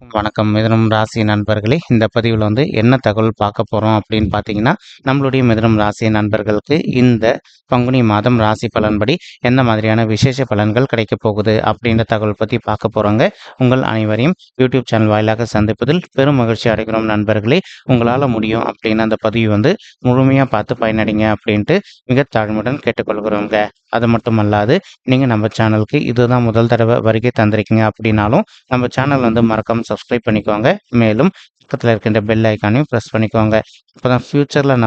வணக்கம் மிதுனம் ராசி நண்பர்களே. இந்த பதிவில் என்ன தகவல் பார்க்க போகிறோம் அப்படின்னு பார்த்தீங்கன்னா, நம்மளுடைய மிதுனம் ராசி நண்பர்களுக்கு இந்த பங்குனி மாதம் ராசி பலன்படி எந்த மாதிரியான விசேஷ பலன்கள் கிடைக்க போகுது அப்படின்ற தகவல் பற்றி பார்க்க போகிறோங்க. உங்கள் அனைவரையும் யூடியூப் சேனல் வாயிலாக சந்திப்பதில் பெரும் மகிழ்ச்சி அடைகிறோம் நண்பர்களே. உங்களால் முடியும் அப்படின்னு அந்த பதிவு முழுமையாக பார்த்து பயனடைங்க அப்படின்ட்டு மிக தாழ்மையுடன் கேட்டுக்கொள்கிறோங்க. அது மட்டும் அல்லாது நீங்கள் நம்ம சேனலுக்கு இதுதான் முதல் தடவை வருகை தந்திருக்கீங்க அப்படின்னாலும் நம்ம சேனல் மறக்காம சப்ஸ்கிரைப் பண்ணிக்கோங்க. மேலும் பக்கத்தில் இருக்கின்ற பெல் ஐக்கானையும் ப்ரெஸ் பண்ணிக்கோங்க. அப்போதான் ஃப்யூச்சரில்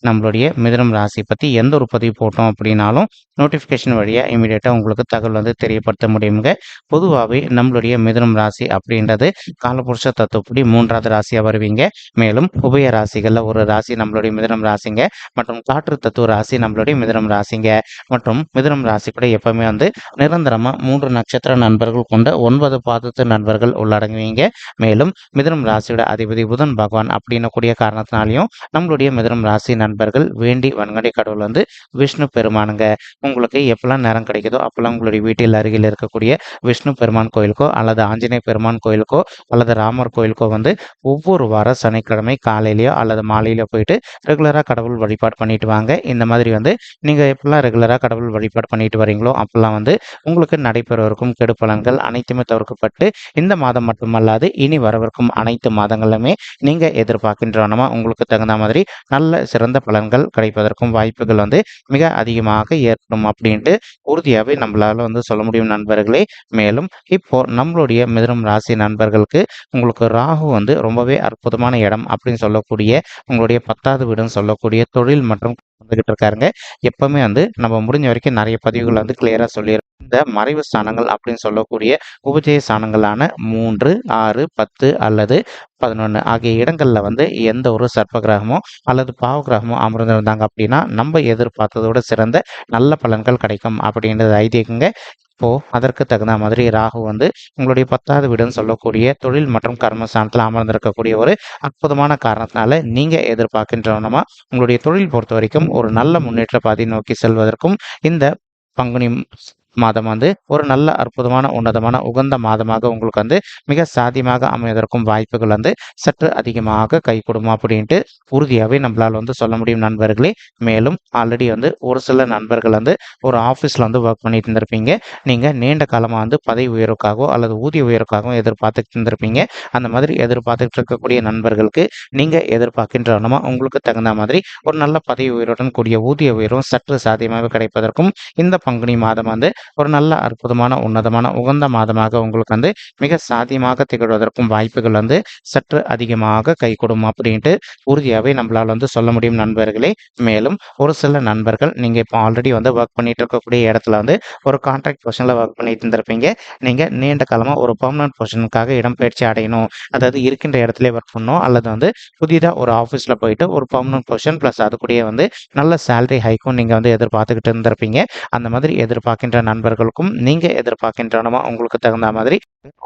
நம்மளுடைய மிதுனம் ராசி பற்றி எந்த ஒரு பதிவு போட்டோம் அப்படின்னாலும் நோட்டிஃபிகேஷன் வழியாக இமீடியட்டாக உங்களுக்கு தகவல் தெரியப்படுத்த முடியுங்க. பொதுவாகவே நம்மளுடைய மிதுனம் ராசி அப்படின்றது காலபுருஷ தத்துவப்படி 3வது ராசியாக வருவீங்க. மேலும் உபய ராசிகளில் ஒரு ராசி நம்மளுடைய மிதுனம் ராசிங்க, மற்றும் காற்று தத்துவ ராசி நம்மளுடைய மிதுனம் ராசிங்க. மற்றும் மிதுனம் ராசி கூட எப்பவுமே நிரந்தரமாக 3 நட்சத்திர நண்பர்கள் கொண்ட 9 பாதத்து நண்பர்கள் உள்ளடங்குவீங்க. மேலும் மிதுனம் ராசியோட அதிபதி புதன் பகவான் அப்படின்னு கூடிய காரணத்தினாலையும் நம்மளுடைய மிதுனம் ராசி நண்பர்கள் வேண்டி வன்கடை கடவுள் விஷ்ணு பெருமானுங்க. உங்களுக்கு எப்பெல்லாம் நேரம் கிடைக்குதோ அப்பெல்லாம் உங்களுடைய வீட்டில் அருகில் இருக்கக்கூடிய விஷ்ணு பெருமான் கோயிலுக்கோ அல்லது ஆஞ்சநேய பெருமான் கோயிலுக்கோ அல்லது ராமர் கோயிலுக்கோ ஒவ்வொரு வார சனிக்கிழமை காலையிலயோ அல்லது மாலையிலோ போயிட்டு ரெகுலராக கடவுள் வழிபாடு பண்ணிட்டு வாங்க. இந்த மாதிரி நீங்கள் எப்பெல்லாம் ரெகுலராக கடவுள் வழிபாடு பண்ணிட்டு வரீங்களோ அப்பெல்லாம் உங்களுக்கு நடைபெறவிருக்கும் கெடு பலன்கள் அனைத்துமே தவிர்க்கப்பட்டு இந்த மாதம் மட்டுமல்லாது இனி வரவிருக்கும் அனைத்து மாதங்களுமே நீங்கள் எதிர்பார்க்கின்றனமா உங்களுக்கு தகுந்த மாதிரி நல்ல சிறந்த பலன்கள் கிடைப்பதற்கும் வாய்ப்புகள் மிக அதிகமாக ஏற்படும் அப்படின்ட்டு உறுதியாகவே நம்மளால சொல்ல முடியும் நண்பர்களே. மேலும் இப்போ நம்மளுடைய மிதுனம் ராசி நண்பர்களுக்கு உங்களுக்கு ராகு ரொம்பவே அற்புதமான இடம் அப்படின்னு சொல்லக்கூடிய உங்களுடைய 10வது வீடுன்னு சொல்லக்கூடிய தொழில் மற்றும் வந்துகிட்டு இருக்காருங்க. எப்பவுமே நம்ம முடிஞ்ச வரைக்கும் நிறைய பதிவுகள் கிளியரா சொல்லியிருக்கோம். இந்த மறைவு ஸ்தானங்கள் அப்படின்னு சொல்லக்கூடிய உபஜய ஸ்தானங்களான 3, 6, 10 அல்லது 11 ஆகிய இடங்கள்ல எந்த ஒரு சர்ப்ப கிரகமோ அல்லது பாவ கிரகமோ அமர்ந்திருந்தாங்க அப்படின்னா நம்ம எதிர்பார்த்ததோட சிறந்த நல்ல பலன்கள் கிடைக்கும் அப்படின்றது ஐதீகங்க. இப்போ அதற்கு தகுந்த மாதிரி ராகு உங்களுடைய 10வது வீடுன்னு சொல்லக்கூடிய தொழில் மற்றும் கர்மஸ்தானத்தில் அமர்ந்திருக்கக்கூடிய ஒரு அற்புதமான காரணத்தினால நீங்க எதிர்பார்க்கின்றனமா உங்களுடைய தொழில் பொறுத்த வரைக்கும் ஒரு நல்ல முன்னேற்ற பாதை நோக்கி செல்வதற்கும் இந்த பங்குனி மாதம் ஒரு நல்ல அற்புதமான உன்னதமான உகந்த மாதமாக உங்களுக்கு மிக சாத்தியமாக அமைவதற்கும் வாய்ப்புகள் சற்று அதிகமாக கை கொடுமா அப்படின்ட்டு உறுதியாகவே நம்மளால் சொல்ல முடியும் நண்பர்களே. மேலும் ஆல்ரெடி ஒரு சில நண்பர்கள் ஒரு ஆஃபீஸில் ஒர்க் பண்ணிட்டு இருந்திருப்பீங்க. நீங்கள் நீண்ட காலமாக பதவி உயர்வுக்காகவோ அல்லது ஊதிய உயர்வுக்காகவும் எதிர்பார்த்துட்டு இருந்திருப்பீங்க. அந்த மாதிரி எதிர்பார்த்துட்டு இருக்கக்கூடிய நண்பர்களுக்கு நீங்கள் எதிர்பார்க்கின்றனமா உங்களுக்கு தகுந்த மாதிரி ஒரு நல்ல பதவி உயர்வுடன் கூடிய ஊதிய உயர்வும் சற்று சாத்தியமாக கிடைப்பதற்கும் இந்த பங்குனி மாதம் ஒரு நல்ல அற்புதமான உன்னதமான உகந்த மாதமாக உங்களுக்கு மிக சாத்தியமாக திகழ்வதற்கும் வாய்ப்புகள் சற்று அதிகமாக கை கொடுக்கும் அப்படின்ட்டு உறுதியாகவே நம்மளால சொல்ல முடியும் நண்பர்களே. மேலும் ஒரு சில நண்பர்கள் நீங்க இப்போ ஆல்ரெடி ஒர்க் பண்ணிட்டு இருக்கக்கூடிய இடத்துல ஒரு கான்ட்ராக்ட் பொசிஷன்ல ஒர்க் பண்ணிட்டு இருந்திருப்பீங்க. நீங்க நீண்ட காலமா ஒரு பெர்மனன்ட் பொசிஷனுக்காக இடம்பெயர்ச்சி அடையணும், அதாவது இருக்கின்ற இடத்துல ஒர்க் பண்ணணும் அல்லது புதிதாக ஒரு ஆஃபீஸ்ல போயிட்டு ஒரு பெர்மனன்ட் பொசிஷன் பிளஸ் அது கூடயே நல்ல சேலரி ஹைக்கும் நீங்க எதிர்பார்த்துக்கிட்டு இருந்திருப்பீங்க. அந்த மாதிரி எதிர்பார்க்கின்ற நண்பர்களுக்கும் நீங்க எதிர்பார்க்கின்றனமா உங்களுக்கு தகுந்த மாதிரி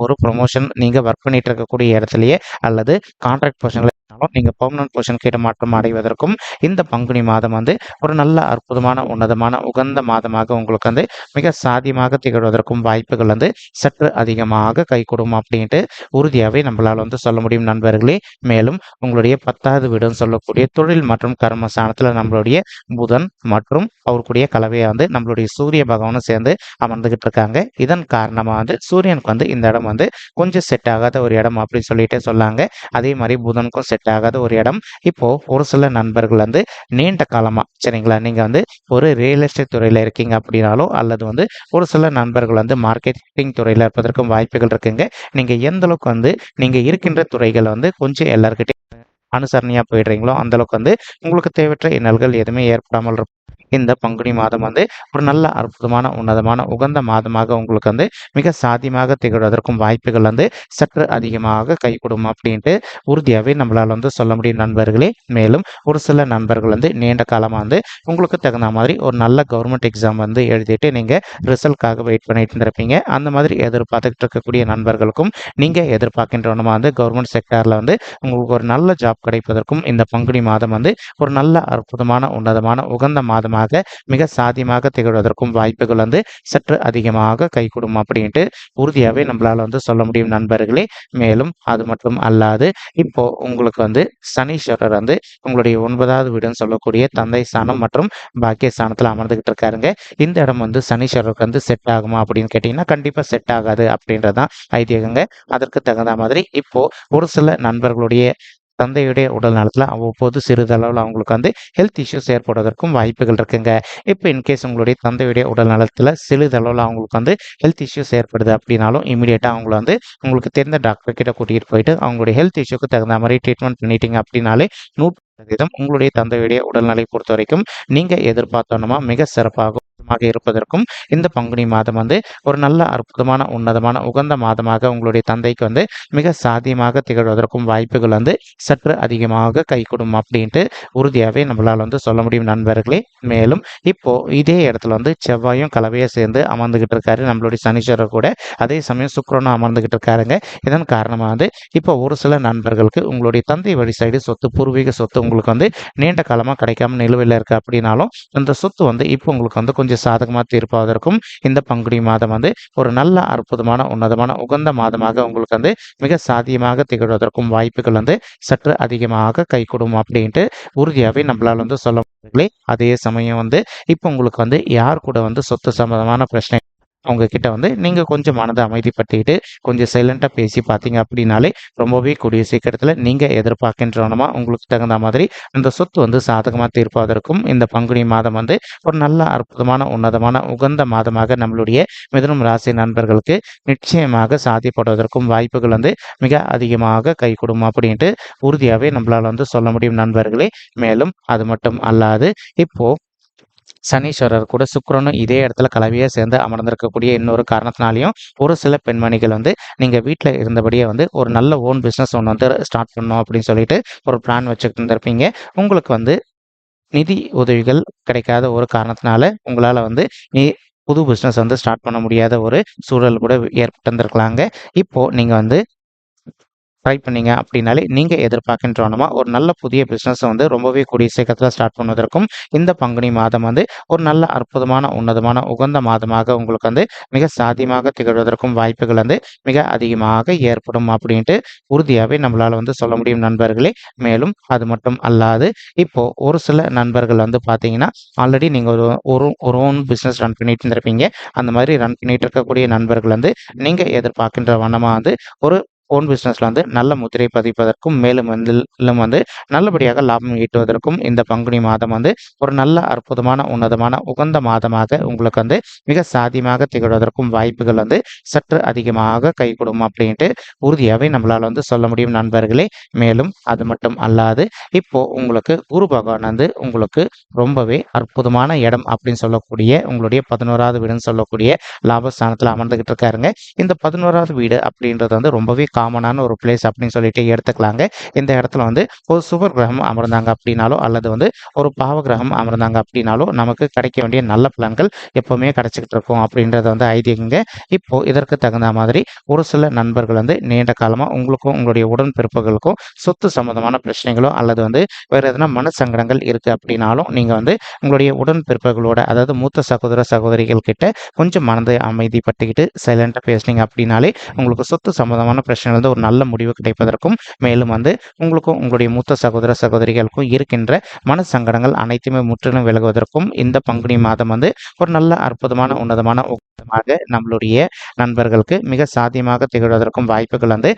ஒரு ப்ரொமோஷன் நீங்க ஒர்க் பண்ணிட்டு இருக்கக்கூடிய இடத்துலயே அல்லது கான்ட்ராக்ட் பொசிஷன்ல நீங்க பெர்மனன்ட் பொசிஷன் கிட்ட மாற்றம் அடைவதற்கும் இந்த பங்குனி மாதம் ஒரு நல்ல அற்புதமான உன்னதமான உகந்த மாதமாக உங்களுக்கு மிக சாத்தியமாக திகழ்வதற்கும் வாய்ப்புகள் சற்று அதிகமாக கை கொடுக்கும் அப்படின்ட்டு உறுதியாகவே நம்மளால சொல்ல முடியும் நண்பர்களே. மேலும் உங்களுடைய 10வது வீடுன்னு சொல்லக்கூடிய தொழில் மற்றும் கர்மஸ்தானத்துல நம்மளுடைய புதன் மற்றும் அவருடைய கலவையை நம்மளுடைய சூரிய பகவானும் சேர்ந்து அமர்ந்துகிட்டு இருக்காங்க. இதன் காரணமா சூரியனுக்கு இந்த இடம் கொஞ்சம் செட் ஆகாத ஒரு இடம் அப்படின்னு சொல்லிட்டே சொல்லாங்க. அதே மாதிரி புதனுக்கும் செட் ஆகாத ஒரு இடம். இப்போ ஒரு சில நண்பர்கள் நீண்ட காலமா சரிங்களா, நீங்க ஒரு ரியல் எஸ்டேட் துறையில இருக்கீங்க அப்படின்னாலோ அல்லது ஒரு சில நண்பர்கள் மார்க்கெட்டிங் துறையில இருப்பதற்கும் வாய்ப்புகள் இருக்குங்க. நீங்க எந்த அளவுக்கு நீங்க இருக்கின்ற துறைகள் கொஞ்சம் எல்லாருக்கிட்டையும் அனுசரணையா போயிடுறீங்களோ அந்த அளவுக்கு உங்களுக்கு தேவையற்ற இன்னல்கள் எதுவுமே ஏற்படாமல் இருக்கும். இந்த பங்குனி மாதம் ஒரு நல்ல அற்புதமான உன்னதமான உகந்த மாதமாக உங்களுக்கு மிக சாத்தியமாக திகழ்வதற்கும் வாய்ப்புகள் சற்று அதிகமாக கை கொடுக்கும் அப்படின்ட்டு உறுதியாகவே நம்மளால சொல்ல முடியும் நண்பர்களே. மேலும் ஒரு சில நண்பர்கள் நீண்ட காலமாக உங்களுக்கு தகுந்த மாதிரி ஒரு நல்ல கவர்மெண்ட் எக்ஸாம் எழுதிட்டு நீங்க ரிசல்ட்காக வெயிட் பண்ணிட்டு இருந்திருப்பீங்க. அந்த மாதிரி எதிர்பார்த்துட்டு இருக்கக்கூடிய நண்பர்களுக்கும் நீங்க எதிர்பார்க்கின்றனமா கவர்மெண்ட் செக்டார்ல உங்களுக்கு ஒரு நல்ல ஜாப் கிடைப்பதற்கும் இந்த பங்குனி மாதம் ஒரு நல்ல அற்புதமான உன்னதமான உகந்த மாதமாக அதிகமாக மிக சாத்தியமாக திகழ்வதற்கும் வாய்ப்புகள் வந்து சற்று அதிகமாக கைகூடும் அப்படின்ட்டு உறுதியாகவே நம்மளால் வந்து சொல்ல முடியும் நண்பர்களே. மேலும் அது மட்டும் அல்லாது இப்போ உங்களுக்கு வந்து சனீஸ்வரர் வந்து உங்களுடைய 9வது வீடுன்னு சொல்லக்கூடிய தந்தை ஸ்தானம் மற்றும் பாக்கிய ஸ்தானத்தில் அமர்ந்துகிட்டு இருக்காருங்க. இந்த இடம் வந்து சனீஸ்வரருக்கு வந்து செட் ஆகுமா அப்படின்னு கேட்டிங்கன்னா கண்டிப்பாக செட் ஆகாது அப்படின்றதான் ஐதீகங்க. அதற்கு தகுந்த மாதிரி இப்போ ஒரு சில நண்பர்களுடைய தந்தையுடைய உடல் நலத்தில் அவ்வப்போது சிறிதளவில் அவங்களுக்கு வந்து ஹெல்த் இஷ்யூஸ் ஏற்படுவதற்கும் வாய்ப்புகள் இருக்குங்க. இப்போ இன்கேஸ் உங்களுடைய தந்தையுடைய உடல் நலத்தில் சிறிதளவில் அவங்களுக்கு வந்து ஹெல்த் இஷ்யூஸ் ஏற்படுது அப்படின்னாலும் இமீடியட்டாக அவங்கள வந்து உங்களுக்கு தெரிந்த டாக்டர் கிட்ட கூட்டிகிட்டு போயிட்டு அவங்களுடைய ஹெல்த் இஷ்யூக்கு தகுந்த மாதிரி ட்ரீட்மெண்ட் பண்ணிட்டீங்க அப்படின்னாலே 100% உங்களுடைய தந்தையுடைய உடல்நிலை பொறுத்த வரைக்கும் நீங்கள் எதிர்பார்த்தோன்னா மிக சிறப்பாக இருப்பதற்கும் இந்த பங்குனி மாதம் வந்து ஒரு நல்ல அற்புதமான உன்னதமான உகந்த மாதமாக உங்களுடைய தந்தைக்கு வந்து மிக சாத்தியமாக திகழ்வதற்கும் வாய்ப்புகள் வந்து சற்று அதிகமாக கைகூடும் அப்படின்ட்டு உறுதியாகவே நம்மளால் வந்து சொல்ல முடியும் நண்பர்களே. மேலும் இப்போ இதே இடத்துல வந்து செவ்வாயும் கலவையை சேர்ந்து அமர்ந்துகிட்டு இருக்காரு நம்மளுடைய சனீஸ்வரர் கூட. அதே சமயம் சுக்கிரனும் அமர்ந்துகிட்டு இருக்காருங்க. இதன் காரணமாக வந்து இப்போ ஒரு சில நண்பர்களுக்கு உங்களுடைய தந்தை வழி சைடு சொத்து பூர்வீக சொத்து உங்களுக்கு வந்து நீண்ட காலமாக கிடைக்காம நிலுவையில் இருக்கு அப்படின்னாலும் அந்த சொத்து வந்து இப்போ உங்களுக்கு வந்து கொஞ்சம் சாதகமாக தீர்ப்பதற்கும் இந்த பங்குனி மாதம் வந்து ஒரு நல்ல அற்புதமான உன்னதமான உகந்த மாதமாக உங்களுக்கு வந்து மிக சாத்தியமாக திகழ்வதற்கும் வாய்ப்புகள் வந்து சற்று அதிகமாக கைகூடும் அப்படின்ட்டு உறுதியாகவே நம்மளால் வந்து சொல்ல முடியல. அதே சமயம் வந்து இப்போ உங்களுக்கு வந்து யார் கூட வந்து சொத்து சம்பந்தமான பிரச்சனை அவங்க கிட்ட வந்து நீங்கள் கொஞ்சம் மனதை அமைதிப்படுத்திக்கிட்டு கொஞ்சம் சைலண்ட்டாக பேசி பார்த்தீங்க அப்படின்னாலே ரொம்பவே கூடிய சீக்கிரத்தில் நீங்கள் எதிர்பார்க்கின்றவனமா உங்களுக்கு தகுந்த மாதிரி அந்த சொத்து வந்து சாதகமாக தீர்ப்பதற்கும் இந்த பங்குனி மாதம் வந்து ஒரு நல்ல அற்புதமான உன்னதமான உகந்த மாதமாக நம்மளுடைய மிதுனம் ராசி நண்பர்களுக்கு நிச்சயமாக சாத்தியப்படுவதற்கும் வாய்ப்புகள் வந்து மிக அதிகமாக கைகூடும் அப்படின்ட்டு உறுதியாகவே நம்மளால் வந்து சொல்ல முடியும் நண்பர்களே. மேலும் அது மட்டும் அல்லாது இப்போ சனீஸ்வரர் கூட சுக்கிரனும் இதே இடத்துல கலவையாக சேர்ந்து அமர்ந்திருக்கக்கூடிய இன்னொரு காரணத்தினாலையும் ஒரு சில பெண்மணிகள் வந்து நீங்கள் வீட்டில் இருந்தபடியே வந்து ஒரு நல்ல ஓன் பிஸ்னஸ் ஒன்று வந்து ஸ்டார்ட் பண்ணணும் அப்படின்னு சொல்லிட்டு ஒரு பிளான் வச்சுக்கிட்டு இருந்திருப்பீங்க. உங்களுக்கு வந்து நிதி உதவிகள் கிடைக்காத ஒரு காரணத்தினால உங்களால் வந்து புது பிஸ்னஸ் வந்து ஸ்டார்ட் பண்ண முடியாத ஒரு சூழல் கூட ஏற்பட்டிருந்திருக்கலாங்க. இப்போ நீங்கள் வந்து ட்ரை பண்ணீங்க அப்படின்னாலே நீங்கள் எதிர்பார்க்கின்றோன்னா ஒரு நல்ல புதிய பிஸ்னஸ் வந்து ரொம்பவே கூடிய சீக்கிரத்தில் ஸ்டார்ட் பண்ணுவதற்கும் இந்த பங்குனி மாதம் வந்து ஒரு நல்ல அற்புதமான உன்னதமான உகந்த மாதமாக உங்களுக்கு வந்து மிக சாத்தியமாக திகழ்வதற்கும் வாய்ப்புகள் வந்து மிக அதிகமாக ஏற்படும் அப்படின்ட்டு உறுதியாகவே நம்மளால் வந்து சொல்ல முடியும் நண்பர்களே. மேலும் அது மட்டும் அல்லாது இப்போ ஒரு சில நண்பர்கள் வந்து பார்த்தீங்கன்னா ஆல்ரெடி நீங்கள் ஒரு ஒரு ஒரு ஓன் பிஸ்னஸ் ரன் பண்ணிட்டு இருந்திருப்பீங்க. அந்த மாதிரி ரன் பண்ணிட்டு இருக்கக்கூடிய நண்பர்கள் வந்து நீங்கள் எதிர்பார்க்கின்ற வண்ணமாக வந்து ஒரு ஓன் பிஸ்னஸில் வந்து நல்ல முத்திரை பதிப்பதற்கும் மேலும் வந்து நல்லபடியாக லாபம் ஈட்டுவதற்கும் இந்த பங்குனி மாதம் வந்து ஒரு நல்ல அற்புதமான உன்னதமான உகந்த மாதமாக உங்களுக்கு வந்து மிக சாத்தியமாக திகழ்வதற்கும் வாய்ப்புகள் வந்து சற்று அதிகமாக கைகூடும் அப்படின்ட்டு உறுதியாகவே நம்மளால் வந்து சொல்ல முடியும் நண்பர்களே. மேலும் அது மட்டும் அல்லாது இப்போ உங்களுக்கு குரு பகவான் வந்து உங்களுக்கு ரொம்பவே அற்புதமான இடம் அப்படின்னு சொல்லக்கூடிய உங்களுடைய 11வது வீடுன்னு சொல்லக்கூடிய லாபஸ்தானத்தில் அமர்ந்துகிட்டு இருக்காருங்க. இந்த 11வது வீடு அப்படின்றது வந்து ரொம்பவே காமனான ஒரு பிளேஸ் அப்படின்னு சொல்லிட்டு எடுத்துக்கலாங்க. இந்த இடத்துல வந்து ஒரு சுபர் கிரகம் அமர்ந்தாங்க அப்படின்னாலோ அல்லது வந்து ஒரு பாவ கிரகம் அமர்ந்தாங்க அப்படின்னாலோ நமக்கு கிடைக்க வேண்டிய நல்ல பலன்கள் எப்பவுமே கிடைச்சிக்கிட்டு இருக்கும் அப்படின்றத வந்து ஐதீகங்க. இப்போ இதற்கு தகுந்த மாதிரி ஒரு சில நண்பர்கள் வந்து நீண்ட காலமாக உங்களுக்கும் உங்களுடைய உடன்பிறப்புகளுக்கும் சொத்து சம்பந்தமான பிரச்சனைகளோ அல்லது வந்து வேறு எதனா மன சங்கடங்கள் இருக்குது அப்படின்னாலும் நீங்கள் வந்து உங்களுடைய உடன்பிறப்புகளோட அதாவது மூத்த சகோதர சகோதரிகள் கிட்ட கொஞ்சம் மனதை அமைதிப்பட்டுக்கிட்டு சைலண்டாக பேசுனீங்க அப்படின்னாலே உங்களுக்கு சொத்து சம்பந்தமான பிரச்சனை வந்து ஒரு நல்ல முடிவு கிடைப்பதற்கும் மேலும் வந்து உங்களுக்கும் உங்களுடைய மூத்த சகோதர சகோதரிகளுக்கும் இருக்கின்ற மன சங்கடங்கள் அனைத்துமே முற்றிலும் விலகுவதற்கும் இந்த பங்குனி மாதம் வந்து ஒரு நல்ல அற்புதமான உன்னதமான நம்மளுடைய நண்பர்களுக்கு மிக சாத்தியமாக திகழ்வதற்கும் வாய்ப்புகள் வந்து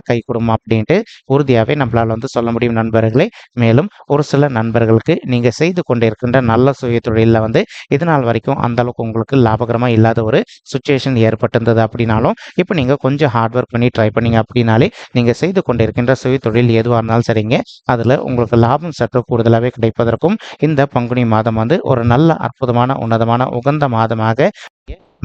கைகூடும் அப்படின்ட்டு உறுதியாகவே நம்மளால் வந்து சொல்ல முடியும் நண்பர்களே. மேலும் ஒரு சில நண்பர்களுக்கு நீங்கள் செய்து கொண்டிருக்கின்ற நல்ல சுய தொழிலில் வந்து இது நாள் வரைக்கும் அந்த அளவுக்கு உங்களுக்கு லாபகரமாக இல்லாத ஒரு சுச்சுவேஷன் ஏற்பட்டிருந்தது அப்படின்னாலும் இப்போ நீங்கள் கொஞ்சம் ஹார்ட் ஒர்க் பண்ணி ட்ரை பண்ணீங்க அப்படின்னாலே நீங்கள் செய்து கொண்டிருக்கின்ற சுய தொழில் எதுவாக இருந்தாலும் சரிங்க அதில் உங்களுக்கு லாபம் சற்று கூடுதலாகவே கிடைப்பதற்கும் இந்த பங்குனி மாதம் வந்து ஒரு நல்ல அற்புதமான உன்னதமான உகந்த மாதமாக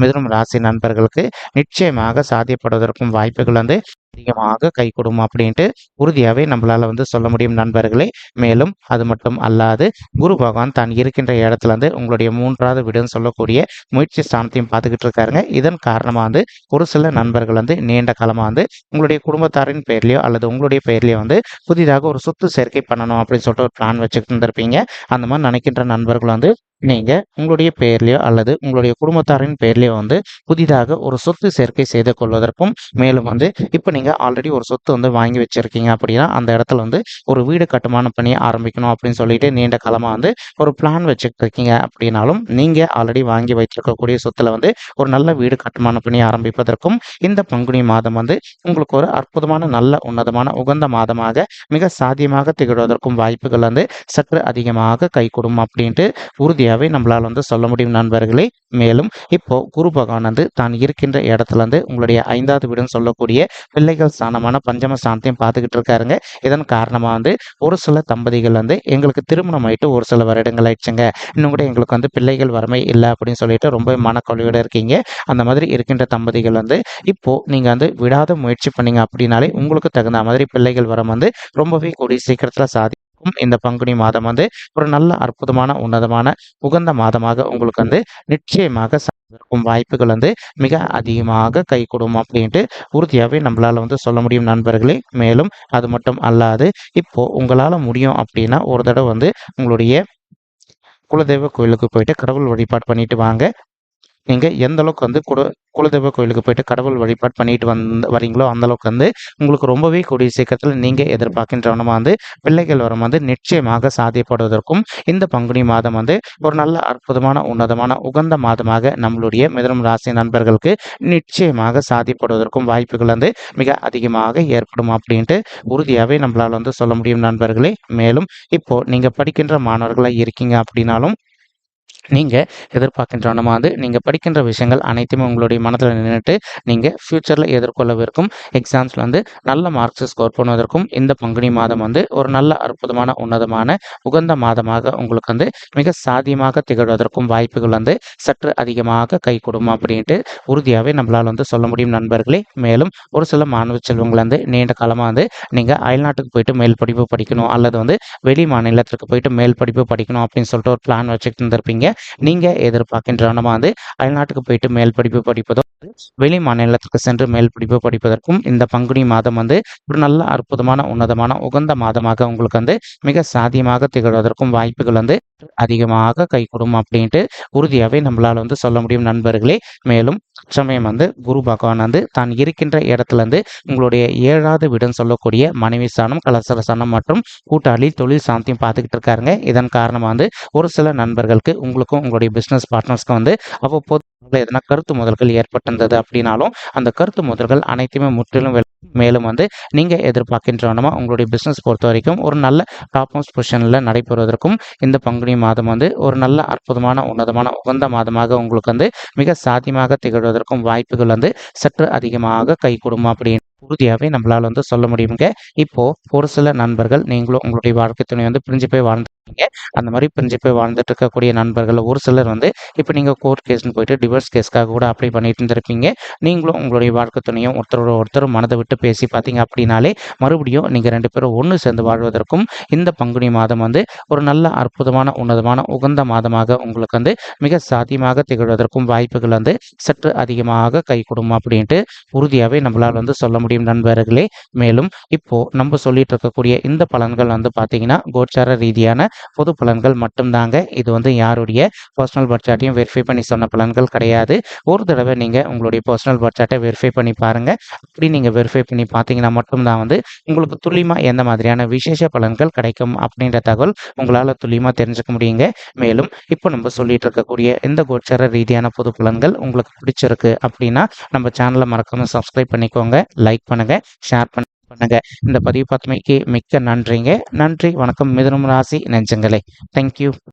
மிதுனம் ராசி நண்பர்களுக்கு நிச்சயமாக சாத்தியப்படுவதற்கும் வாய்ப்புகள் வந்து அதிகமாக கைகூடும் அப்படின்ட்டு உறுதியாகவே நம்மளால் வந்து சொல்ல முடியும் நண்பர்களே. மேலும் அது மட்டும் அல்லாது குரு பகவான் தான் இருக்கின்ற இடத்துல வந்து உங்களுடைய 3வது வீடுன்னு சொல்லக்கூடிய முயற்சி ஸ்தானத்தையும் பார்த்துக்கிட்டு இருக்காருங்க. இதன் காரணமாக வந்து ஒரு சில நண்பர்கள் வந்து நீண்ட காலமாக வந்து உங்களுடைய குடும்பத்தாரின் பெயர்லையோ அல்லது உங்களுடைய பெயர்லையோ வந்து புதிதாக ஒரு சொத்து சேர்க்கை பண்ணணும் அப்படின்னு சொல்லிட்டு ஒரு பிளான் வச்சுக்கிட்டு இருந்திருப்பீங்க. அந்த மாதிரி நினைக்கின்ற நண்பர்கள் வந்து நீங்க உங்களுடைய பெயர்லயோ அல்லது உங்களுடைய குடும்பத்தாரின் பெயர்லயோ வந்து புதிதாக ஒரு சொத்து சேர்க்கை செய்து கொள்வதற்கும், மேலும் வந்து இப்ப நீங்க ஆல்ரெடி ஒரு சொத்து வந்து வாங்கி வச்சிருக்கீங்க அப்படின்னா, அந்த இடத்துல வந்து ஒரு வீடு கட்டுமான பணி ஆரம்பிக்கணும் அப்படின்னு சொல்லிட்டு நீண்ட காலமா வந்து ஒரு பிளான் வச்சுட்டு இருக்கீங்க அப்படின்னாலும், நீங்க ஆல்ரெடி வாங்கி வைத்திருக்கக்கூடிய சொத்துல வந்து ஒரு நல்ல வீடு கட்டுமான பணி ஆரம்பிப்பதற்கும் இந்த பங்குனி மாதம் வந்து உங்களுக்கு ஒரு அற்புதமான நல்ல உன்னதமான உகந்த மாதமாக மிக சாத்தியமாக திகழ்வதற்கும் வாய்ப்புகள் வந்து சற்று அதிகமாக கைகூடும் அப்படின்ட்டு உறுதியாவே நம்மளால வந்து சொல்ல முடியும் நண்பர்களே. மேலும் இப்போ குரு பகவான் வந்து தான் இருக்கின்ற இடத்துல இருந்து உங்களுடைய 5வது வீடுன்னு சொல்லக்கூடிய பிள்ளைகள் ஸ்தானமான பஞ்சம ஸ்தானத்தையும் பார்த்துக்கிட்டு இருக்காருங்க. இதன் காரணமா வந்து ஒரு சில தம்பதிகள் வந்து எங்களுக்கு திருமணம் ஆயிட்டு ஒரு சில வருடங்கள் ஆயிடுச்சுங்க. இன்னும் கூட எங்களுக்கு வந்து பிள்ளைகள் வறுமை இல்ல அப்படின்னு சொல்லிட்டு ரொம்ப மனக்கவலையோட இருக்கீங்க. அந்த மாதிரி இருக்கின்ற தம்பதிகள் வந்து இப்போ நீங்க வந்து விடாத முயற்சி பண்ணீங்க அப்படின்னாலே உங்களுக்கு தகுந்த மாதிரி பிள்ளைகள் வரம் வந்து ரொம்பவே கூடிய சீக்கிரத்துல சாதிக்கும். இந்த பங்குனி மாதம் வந்து ஒரு நல்ல அற்புதமான உன்னதமான உகந்த மாதமாக உங்களுக்கு வந்து நிச்சயமாக சாதிக்கும் வாய்ப்புகள் வந்து மிக அதிகமாக கைகூடும் அப்படின்ட்டு உறுதியாவே நம்மளால வந்து சொல்ல முடியும் நண்பர்களே. மேலும் அது மட்டும் அல்லாது இப்போ உங்களால முடியும் அப்படின்னா ஒரு தடவை வந்து உங்களுடைய குலதெய்வ கோயிலுக்கு போயிட்டு கடவுள் வழிபாடு பண்ணிட்டு வாங்க. நீங்க எந்த அளவுக்கு வந்து குலதெய்வ கோயிலுக்கு போயிட்டு கடவுள் வழிபாடு பண்ணிட்டு வரீங்களோ அந்த அளவுக்கு வந்து உங்களுக்கு ரொம்பவே கூடிய சீக்கிரத்தில் நீங்க எதிர்பார்க்கின்றவனமா வந்து பிள்ளைகள் வரம் வந்து நிச்சயமாக சாத்தியப்படுவதற்கும் இந்த பங்குனி மாதம் வந்து ஒரு நல்ல அற்புதமான உன்னதமான உகந்த மாதமாக நம்மளுடைய மிதுனம் ராசி நண்பர்களுக்கு நிச்சயமாக சாத்தியப்படுவதற்கும் வாய்ப்புகள் வந்து மிக அதிகமாக ஏற்படும் அப்படின்ட்டு உறுதியாவே நம்மளால வந்து சொல்ல முடியும் நண்பர்களே. மேலும் இப்போ நீங்க படிக்கின்ற மாணவர்களா இருக்கீங்க அப்படின்னாலும் நீங்க எதிர்பார்க்கின்றவனமா வந்து நீங்க படிக்கின்ற விஷயங்கள் அனைத்துமே உங்களுடைய மனதில் நின்றுட்டு நீங்க ஃபியூச்சர்ல எதிர்கொள்ளவிருக்கும் எக்ஸாம்ஸ்ல வந்து நல்ல மார்க்ஸ் ஸ்கோர் பண்ணுவதற்கும் இந்த பங்குனி மாதம் வந்து ஒரு நல்ல அற்புதமான உன்னதமான உகந்த மாதமாக உங்களுக்கு வந்து மிக சாத்தியமாக திகழ்வதற்கும் வாய்ப்புகள் வந்து சற்று அதிகமாக கை கொடுக்கும் அப்படின்ட்டு உறுதியாகவே நம்மளால் வந்து சொல்ல முடியும் நண்பர்களே. மேலும் ஒரு சில மாணவ செல்வங்கள் வந்து நீண்ட காலமாக வந்து நீங்க அயல்நாட்டுக்கு போயிட்டு மேல் படிப்பு படிக்கணும் அல்லது வந்து வெளி மாநிலத்திற்கு போயிட்டு மேல் படிப்பு படிக்கணும் அப்படின்னு சொல்லிட்டு ஒரு பிளான் வச்சுட்டு இருந்திருப்பீங்க. நீங்க எதிர்பார்க்கின்றனமா வந்து அயல்நாட்டுக்கு போயிட்டு மேல் படிப்பு படிப்பதோ வெளி மாநிலத்துக்கு சென்று மேல் படிப்பு படிப்பதற்கும் இந்த பங்குனி மாதம் வந்து ஒரு நல்ல அற்புதமான உன்னதமான உகந்த மாதமாக உங்களுக்கு வந்து மிக சாத்தியமாக திகழ்வதற்கும் வாய்ப்புகள் வந்து அதிகமாக கைகூடும் அப்படின்ட்டு உறுதியாகவே நம்மளால வந்து சொல்ல முடியும் நண்பர்களே. மேலும் சமயம் வந்து குரு பகவான் வந்து தான் இருக்கின்ற இடத்துல இருந்து உங்களுடைய 7வது வீடுன்னு சொல்லக்கூடிய மனைவி ஸ்தானம் கலசர ஸ்தானம் மற்றும் கூட்டாளி தொழில் சாந்தியும் பார்த்துக்கிட்டு இருக்காருங்க. இதன் காரணமாக வந்து ஒரு சில நண்பர்களுக்கு உங்களுக்கும் உங்களுடைய பிஸ்னஸ் பார்ட்னர்ஸ்க்கும் வந்து அவ்வப்போது எதனா கருத்து முதல்கள் ஏற்பட்டிருந்தது அப்படின்னாலும் அந்த கருத்து முதல்கள் அனைத்துமே முற்றிலும் மேலும் வந்து நீங்க எதிர்பார்க்கின்றனமா உங்களுடைய பிஸ்னஸ் பொறுத்த வரைக்கும் ஒரு நல்ல டாப் மோஸ்ட் பொசிஷன்ல நடைபெறுவதற்கும் இந்த பங்குனி மாதம் வந்து ஒரு நல்ல அற்புதமான உன்னதமான உகந்த மாதமாக உங்களுக்கு வந்து மிக சாத்தியமாக திகழ்வதற்கும் வாய்ப்புகள் வந்து சற்று அதிகமாக கை கொடுமா அப்படின்னு உறுதியாகவே நம்மளால வந்து சொல்ல முடியுங்க. இப்போ ஒரு சில நண்பர்கள் நீங்களும் உங்களுடைய வாழ்க்கை துணை வந்து பிரிஞ்சு போய் வாழ்ந்துருக்கீங்க. அந்த மாதிரி பிரிஞ்சு போய் வாழ்ந்துட்டு இருக்கக்கூடிய நண்பர்கள் ஒரு சிலர் வந்து இப்போ நீங்க கோர்ட் கேஸ்னு போயிட்டு டிவோர்ஸ் கேஸ்க்காக கூட அப்ளை பண்ணிட்டு இருந்திருப்பீங்க. நீங்களும் உங்களுடைய வாழ்க்கை துணையும் ஒருத்தரோட ஒருத்தர் மனதை விட்டு பேசி பார்த்தீங்க அப்படின்னாலே மறுபடியும் நீங்க 2 பேரும் ஒன்று சேர்ந்து வாழ்வதற்கும் இந்த பங்குனி மாதம் வந்து ஒரு நல்ல அற்புதமான உன்னதமான உகந்த மாதமாக உங்களுக்கு வந்து மிக சாத்தியமாக திகழ்வதற்கும் வாய்ப்புகள் வந்து சற்று அதிகமாக கை கொடுமா அப்படின்ட்டு உறுதியாகவே நம்மளால் வந்து சொல்ல முடியும் நண்பர்களே. மேலும் இப்போ நம்ம சொல்லிட்டு இருக்கக்கூடிய இந்த பலன்கள் வந்து பார்த்தீங்கன்னா கோச்சார ரீதியான பொது பலன்கள் மட்டும்தாங்க. இது வந்து யாருடைய பர்சனல் பட்ஜெட்டையும் வெரிஃபை பண்ணி சொன்ன பலன்கள் கிடையாது. ஒரு தடவை நீங்க உங்களுடைய பர்சனல் பட்ஜெட்டை வெரிஃபை பண்ணி பாருங்க. அப்படி நீங்க வெரிஃபை பண்ணி பார்த்தீங்கன்னா மட்டும்தான் வந்து உங்களுக்கு துல்லியமா எந்த மாதிரியான விசேஷ பலன்கள் கிடைக்கும் அப்படின்ற தகவல் உங்களால துல்லியமா தெரிஞ்சுக்க முடியுங்க. மேலும் இப்போ நம்ம சொல்லிட்டு இருக்கக்கூடிய இந்த கோச்சார ரீதியான பொது பலன்கள் உங்களுக்கு பிடிச்சிருக்கு அப்படின்னா நம்ம சேனலை மறக்காம சப்ஸ்கிரைப் பண்ணிக்கோங்க, லைக் பண்ணுங்க, ஷேர் பண்ணுங்க. இந்த பதிவு பார்த்தமைக்கு மிக்க நன்றிங்க. நன்றி, வணக்கம் மிதுனம் ராசி நெஞ்சங்களே. தேங்க்யூ.